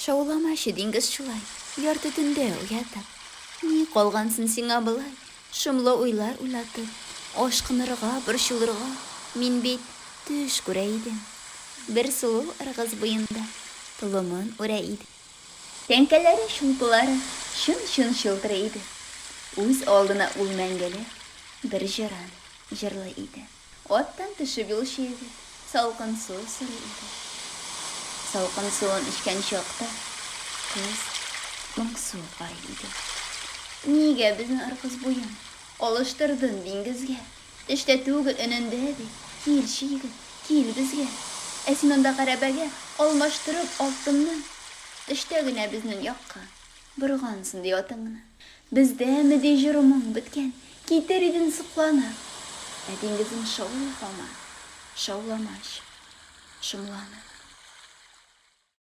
Шауламашы диңгіз шулай, ярты түнде уятып. Ни қалғансын сиңа былай, шымлы уйлар уйлатып. Ашқынырға, борчылырға, мин бит төш күрә идем. Бер сұлу ырғыз буенда толымын үрә иде. Тәңкәләре шулпылары шын-шын шылтырый иде. Үз алдына ул мәңгеле бер җыран җырлый иде. Аттан төшеп юлчы егет салкын су сорый иде. Салкын суын эчкән чакта кыз моңсу карый иде. Нигә безне ыргыз буен алыштырдың диңгезгә? Төштә түгел өнендә ди. Килче егет, кил безгә. Ә син анда гарәбәгә алмаштырып алтынны. Төштә генә безнең якка боргансың ди атыңны. Бездәме ди җырымың беткән, китер идең сокланып. Ә диңгезем шаулый һаман, шауламач, шомланып.